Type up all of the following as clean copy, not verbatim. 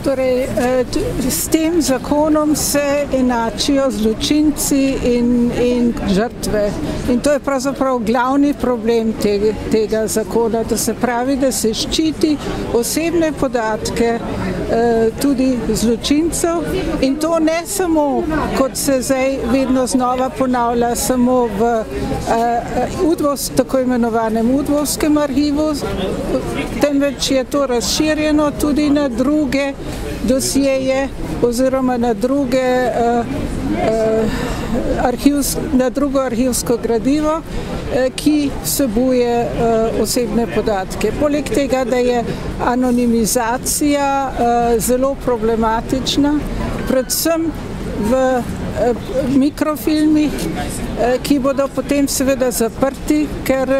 Torej, s tem zakonom se enačijo zločinci in žrtve. In to je pravzaprav glavni problem tega zakona, da se pravi, da se ščiti osebne podatke tudi zločincev in to ne samo, kot se zdaj vedno znova ponavlja, samo v tako imenovanem udvovskem arhivu, temveč je to razširjeno tudi na druge dosjeje oziroma na drugo arhivsko gradivo, ki vsebuje osebne podatke. Poleg tega, da je anonimizacija zelo problematična, predvsem v mikrofilmih, ki bodo potem seveda zaprti, ker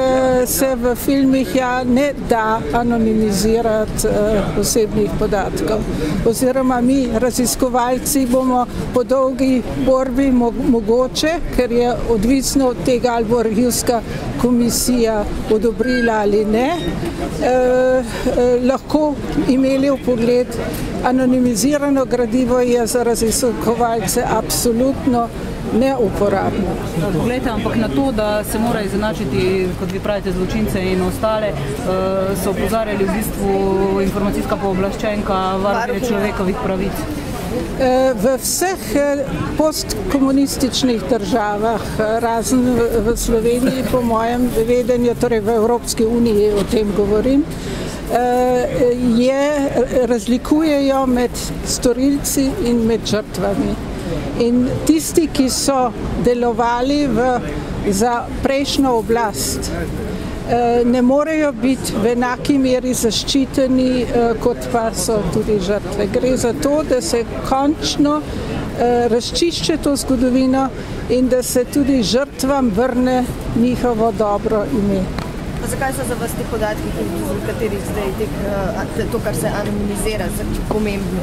se v filmih ne da anonimizirati osebnih podatkov. Oziroma mi, raziskovalci, bomo po dolgi borbi mogoče, ker je odvisno od tega, ali bo arhivska komisija odobrila ali ne, lahko imeli vpogled. Anonimizirano gradivo je za raziskovalce absolutno neuporabno. Poglejte, ampak na to, da se mora izenačiti, kot vi pravite, zločince in ostale, so opozarjali v bistvu informacijska pooblaščenka, varuhinja človekovih pravic. V vseh postkomunističnih državah, razen v Sloveniji, po mojem vedenju, torej v Evropski uniji o tem govorim, razlikujejo med storilci in med žrtvami. In tisti, ki so delovali za prejšnjo oblast, ne morejo biti v enaki meri zaščiteni, kot pa so tudi žrtve. Gre za to, da se končno razčišče to zgodovino in da se tudi žrtvam vrne njihovo dobro ime. Pa zakaj so za vas ti podatki, v katerih zdaj to, kar se anonimizira, pomembni?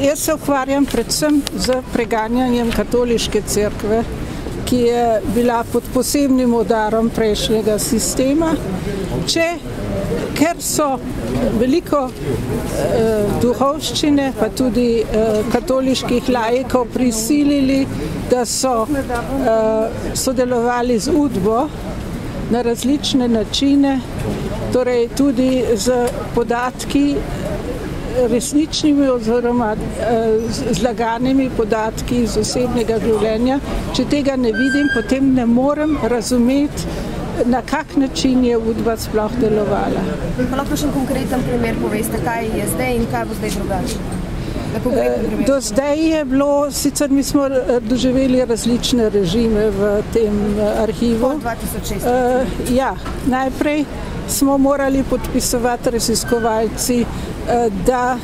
Jaz se ukvarjam predvsem z preganjanjem katoliške cerkve, ki je bila pod posebnim udarom prejšnjega sistema. Ker so veliko duhovščine, pa tudi katoliških laikov prisilili, da so sodelovali z UDBO na različne načine, torej tudi z podatki resničnimi oziroma zlaganimi podatki iz osebnega življenja. Če tega ne vidim, potem ne morem razumeti, na kak način je UDBA sploh delovala. Pa lahko še konkreten primer poveste, kaj je zdaj in kaj bo zdaj drugače? Do zdaj je bilo, sicer mi smo doživeli različne režime v tem arhivu. Po 2006. Ja, najprej smo morali podpisovati raziskovalci, da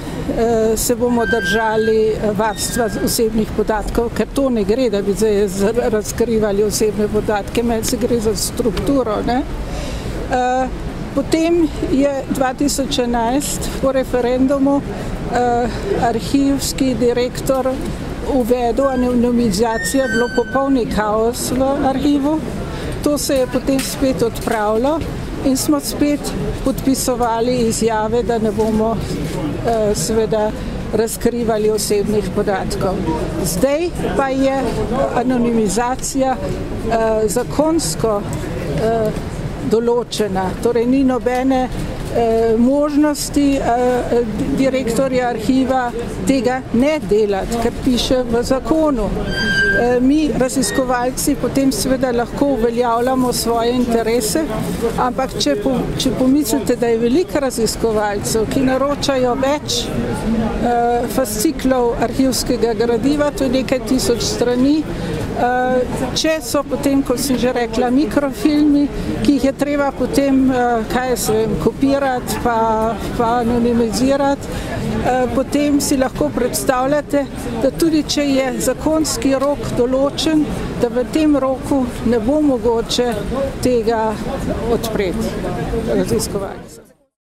se bomo držali varstva osebnih podatkov, ker to ne gre, da bi zdaj razkrivali osebne podatke, meni se gre za strukturo. Potem je 2011 po referendumu arhivski direktor uvedel anonimizacijo, bilo popolni kaos v arhivu. To se je potem spet odpravilo in smo spet podpisovali izjave, da ne bomo seveda razkrivali osebnih podatkov. Zdaj pa je anonimizacija zakonsko določena, torej ni nobene možnosti direktorja arhiva tega ne delati, ker piše v zakonu. Mi, raziskovalci, potem seveda lahko uveljavljamo svoje interese, ampak če pomislite, da je veliko raziskovalcev, ki naročajo več fasciklov arhivskega gradiva, to je nekaj tisoč strani, če so potem, kot sem že rekla, mikrofilmi, ki jih je treba potem, kopirati pa anonimizirati, potem si lahko predstavljate, da tudi če je zakonski rok določen, da v tem roku ne bo mogoče tega odpreti raziskovalcev.